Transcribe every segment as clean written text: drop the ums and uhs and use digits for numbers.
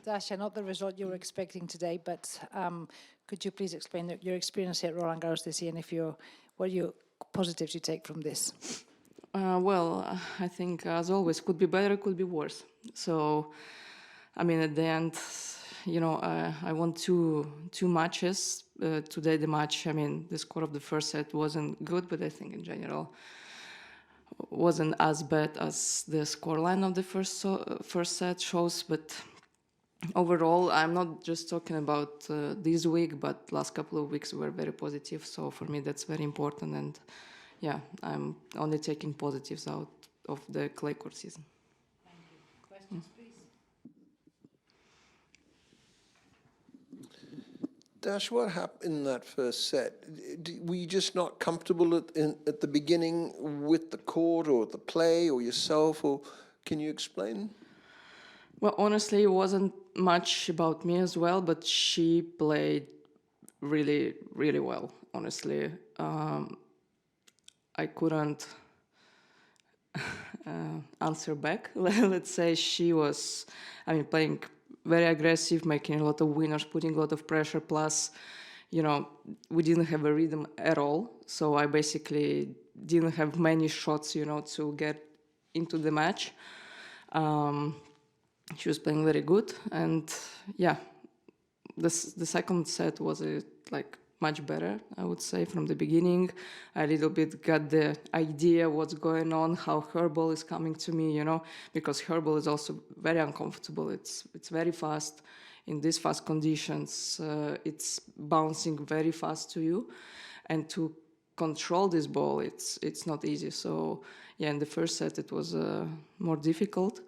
Dasha, not the result you were expecting today, but could you please explain your experience here at Roland-Garros this year, and what positives you take from this? Well, I think, as always, could be better, could be worse. So, I mean, at the end, I won two matches. Today, the match, the score of the first set wasn't good, but I think in general wasn't as bad as the scoreline of the first set shows. But overall, I'm not just talking about this week, but last couple of weeks were very positive. So for me, that's very important. And yeah, I'm only taking positives out of the clay court season. Thank you. Questions, please? Dash, what happened in that first set? Were you just not comfortable at the beginning with the court or the play or yourself? Or can you explain? Well, honestly, it wasn't much about me as well, but she played really, really well, honestly. I couldn't answer back. Let's say she was, playing very aggressive, making a lot of winners, putting a lot of pressure. Plus, we didn't have a rhythm at all. So I basically didn't have many shots, to get into the match. She was playing very good. And yeah, the second set was much better, I would say, from the beginning. I a little bit got the idea what's going on, how her ball is coming to me, because her ball is also very uncomfortable. It's very fast. In these fast conditions, it's bouncing very fast to you. And to control this ball, it's not easy. So yeah, in the first set it was more difficult.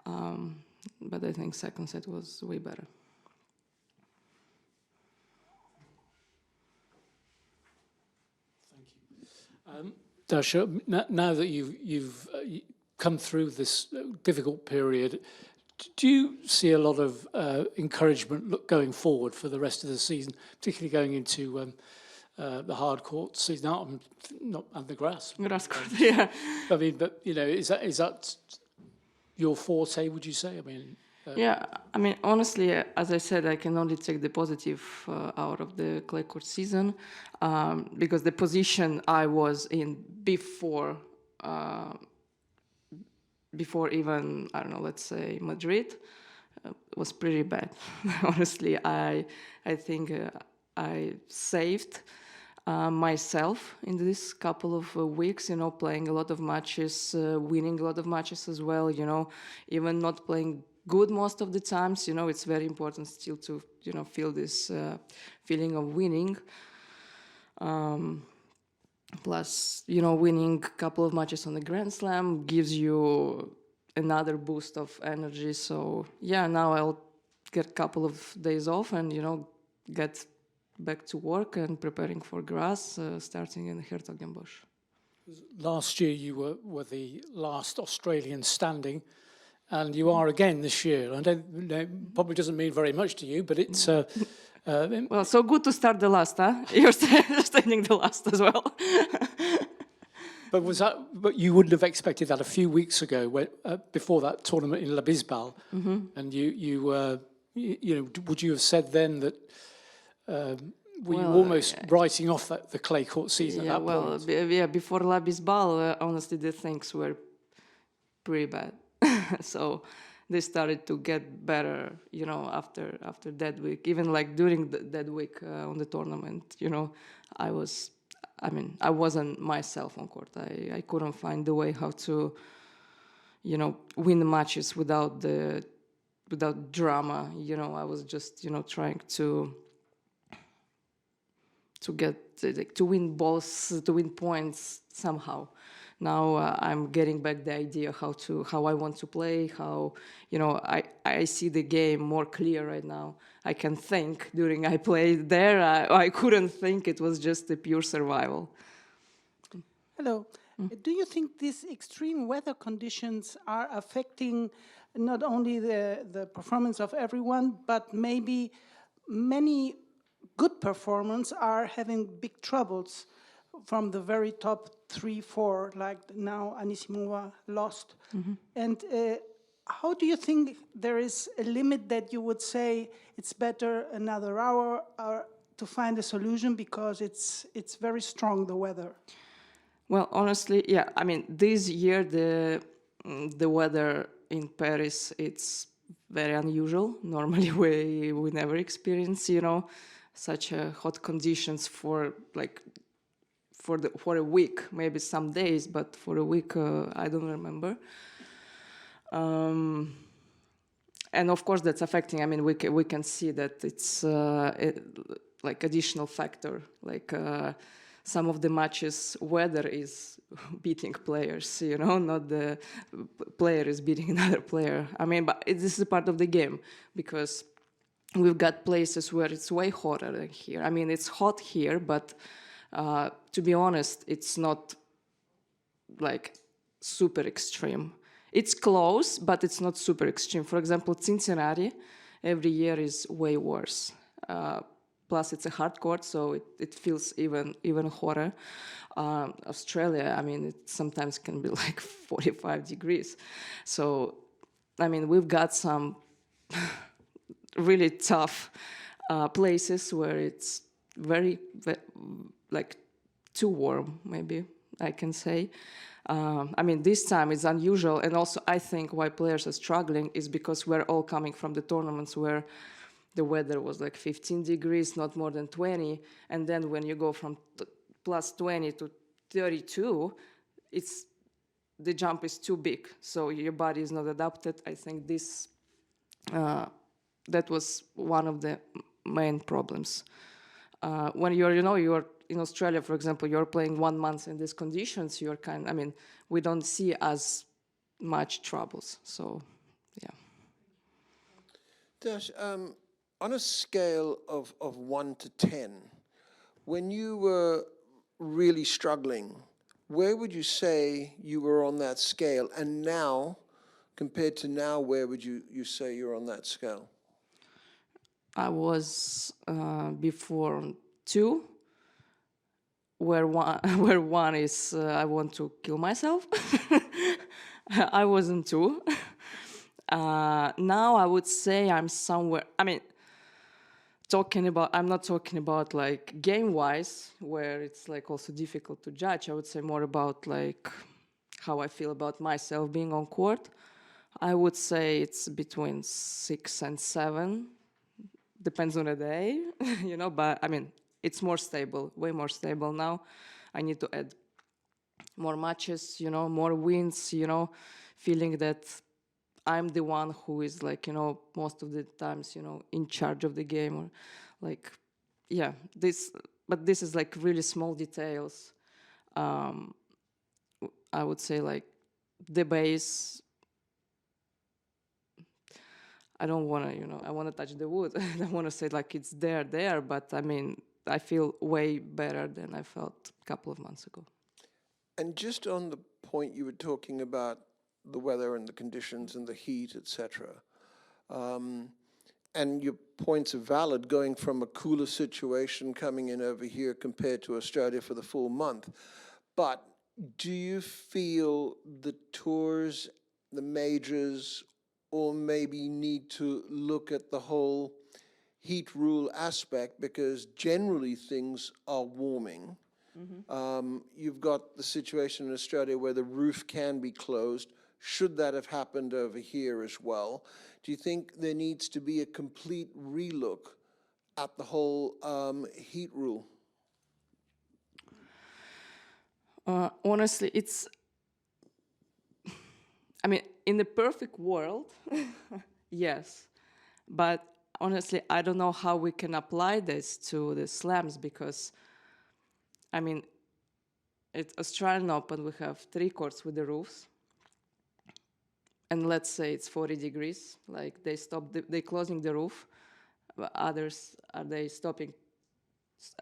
But I think second set was way better. Dasha, now that you've come through this difficult period, do you see a lot of encouragement going forward for the rest of the season, particularly going into the hard court season? Not on the grass. Grass court, yeah. Is that your forte, would you say? Yeah, honestly, as I said, I can only take the positive out of the clay court season, because the position I was in before even, I don't know, let's say Madrid, was pretty bad. Honestly, I think I saved myself in this couple of weeks, playing a lot of matches, winning a lot of matches as well, even not playing good most of the times. It's very important still to, feel this feeling of winning. Plus, winning a couple of matches on the Grand Slam gives you another boost of energy. So yeah, now I'll get a couple of days off and, get back to work and preparing for grass, starting in Hertogenbosch. Last year you were the last Australian standing, and you are again this year. I don't, probably doesn't mean very much to you, but it's... well, so good to start the last, huh? You're standing the last as well. But you wouldn't have expected that a few weeks ago, when, before that tournament in La Bisbal, and would you have said then that were you almost writing off the clay court season at that point? Yeah, before La Bisbal, honestly, the things were pretty bad. So they started to get better, after that week. Even during that week on the tournament, I wasn't myself on court. I couldn't find the way how to, win the matches without drama. I was just, trying to get to win balls, to win points somehow. Now I'm getting back the idea how I want to play, how, I see the game more clear right now. I can think during I played there. I couldn't think. It was just a pure survival. Hello. Do you think these extreme weather conditions are affecting not only the performance of everyone, but maybe many good performers are having big troubles from the very top 3, 4, like now Anisimova lost. And how do you think there is a limit that you would say it's better another hour or to find a solution because it's very strong, the weather? Well, honestly, yeah. I mean, this year the weather in Paris, it's very unusual. Normally, we never experience, such hot conditions for a week, maybe some days, but for a week, I don't remember. And of course, that's affecting. I mean, we can see that it's like additional factor, like. Some of the matches, weather is beating players, not the player is beating another player. I mean, but this is a part of the game because we've got places where it's way hotter than here. I mean, it's hot here, but to be honest, it's not like super extreme. It's close, but it's not super extreme. For example, Cincinnati every year is way worse. Plus, it's a hard court, so it feels even hotter. Australia, I mean, it sometimes can be like 45 degrees. So, I mean, we've got some really tough places where it's very, like, too warm, maybe I can say. I mean, this time it's unusual, and also I think why players are struggling is because we're all coming from the tournaments where the weather was like 15 degrees, not more than 20. And then when you go from plus 20 to 32, the jump is too big. So your body is not adapted. I think that was one of the main problems. When you're in Australia, for example, you're playing 1 month in these conditions, we don't see as much troubles. So, yeah. Dash, on a scale of 1 to 10, when you were really struggling, where would you say you were on that scale? And now, compared to now, where would you say you're on that scale? I was before on 2, where one is I want to kill myself. I was on 2. Now I would say I'm somewhere, I'm not talking about like game-wise, where it's like also difficult to judge. I would say more about like how I feel about myself being on court. I would say it's between 6 and 7. Depends on the day, but it's more stable, way more stable now. I need to add more matches, more wins, feeling that I'm the one who is like, most of the times, in charge of the game, or like, yeah, this is like really small details. I would say like the base, I don't want to, I want to touch the wood. I don't want to say like it's there, but I feel way better than I felt a couple of months ago. And just on the point you were talking about, the weather and the conditions and the heat, etc. And your points are valid, going from a cooler situation coming in over here compared to Australia for the full month. But do you feel the tours, the majors, or maybe need to look at the whole heat rule aspect, because generally things are warming? Mm-hmm. You've got the situation in Australia where the roof can be closed. Should that have happened over here as well? Do you think there needs to be a complete relook at the whole heat rule? Honestly, it's, in the perfect world, yes. But honestly, I don't know how we can apply this to the slams, because, it's Australian Open, we have 3 courts with the roofs. And let's say it's 40 degrees, like they closing the roof, but others, are they stopping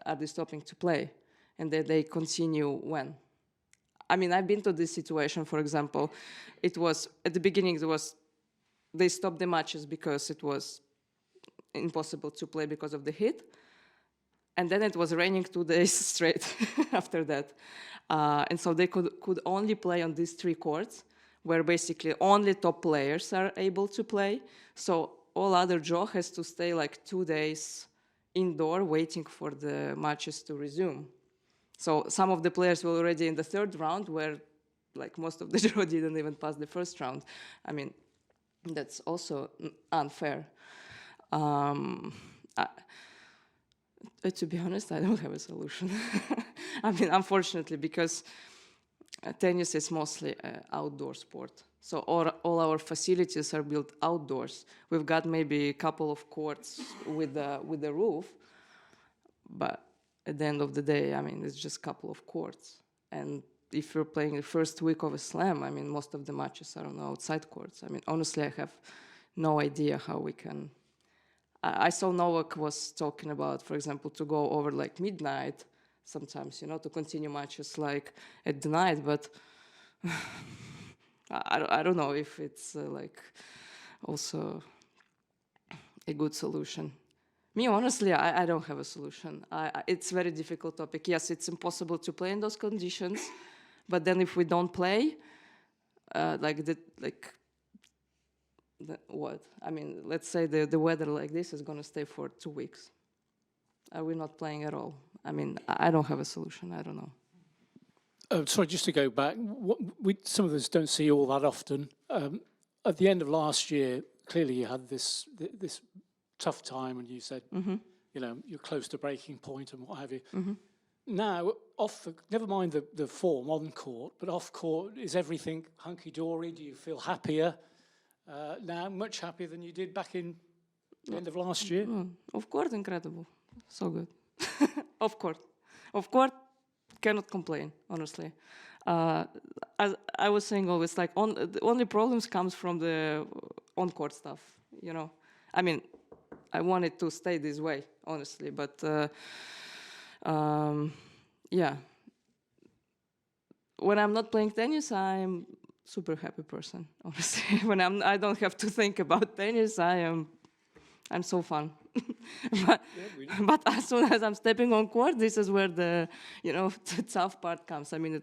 to play? And then they continue when? I've been to this situation, for example. It was, at the beginning, they stopped the matches because it was impossible to play because of the heat. And then it was raining 2 days straight after that. And so they could only play on these 3 courts, where basically only top players are able to play. So all other draw has to stay like 2 days indoor waiting for the matches to resume. So some of the players were already in the 3rd round, where like most of the draw didn't even pass the 1st round. I mean, that's also unfair. To be honest, I don't have a solution. I mean, unfortunately, because tennis is mostly an outdoor sport. So all our facilities are built outdoors. We've got maybe a couple of courts with a roof, but at the end of the day, I mean, it's just a couple of courts. And if you're playing the first week of a slam, I mean, most of the matches are on outside courts. I mean, honestly, I have no idea how we can. I saw Novak was talking about, for example, to go over like midnight sometimes, you know, to continue matches like at the night, but I don't know if it's like also a good solution. Me, honestly, I don't have a solution. It's a very difficult topic. Yes, it's impossible to play in those conditions, but then if we don't play, what? I mean, let's say the weather like this is going to stay for 2 weeks. Are we not playing at all? I mean, I don't have a solution. I don't know. Sorry, just to go back, some of us don't see all that often. At the end of last year, clearly you had this tough time, and you said, you know, you're close to breaking point and what have you. Now, never mind the form on court, but off court, is everything hunky-dory? Do you feel happier now, much happier than you did back in the end of last year? Of course, incredible. So good. Of course, cannot complain, honestly. As I was saying always, like, the only problems comes from the on-court stuff, you know. I mean, I want it to stay this way, honestly, but yeah. When I'm not playing tennis, I'm super happy person, honestly. When I don't have to think about tennis, I'm so fun. but as soon as I'm stepping on court, this is where the tough part comes. I mean,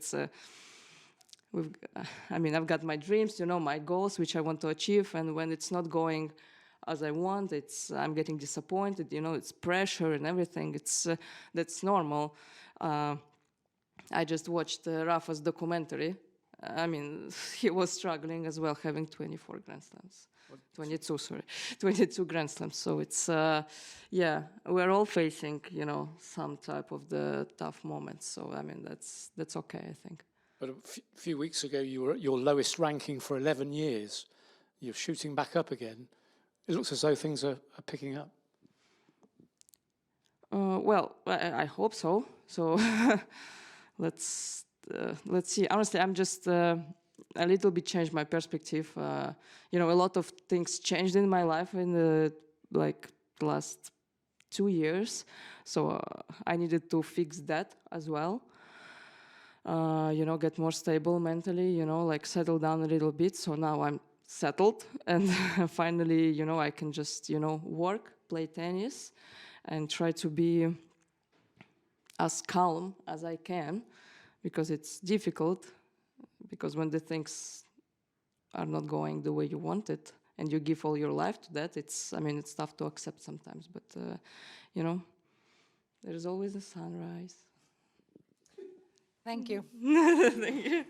I've got my dreams, you know, my goals, which I want to achieve, and when it's not going as I want, I'm getting disappointed. You know, it's pressure and everything. That's normal. I just watched Rafa's documentary. I mean, he was struggling as well, having 24 Grand Slams. 22 Grand Slams. So it's, we're all facing, you know, some type of the tough moments. So, I mean, that's okay, I think. But a few weeks ago, you were at your lowest ranking for 11 years. You're shooting back up again. It looks as though things are picking up. Well, I hope so. So let's see. Honestly, I'm just a little bit changed my perspective. You know, a lot of things changed in my life in the last 2 years. So I needed to fix that as well. You know, get more stable mentally, you know, like settle down a little bit. So now I'm settled, and finally, you know, I can just, you know, work, play tennis, and try to be as calm as I can, because it's difficult, because when the things are not going the way you want it, and you give all your life to that, it's tough to accept sometimes, but, you know, there's always a sunrise. Thank you. Thank you.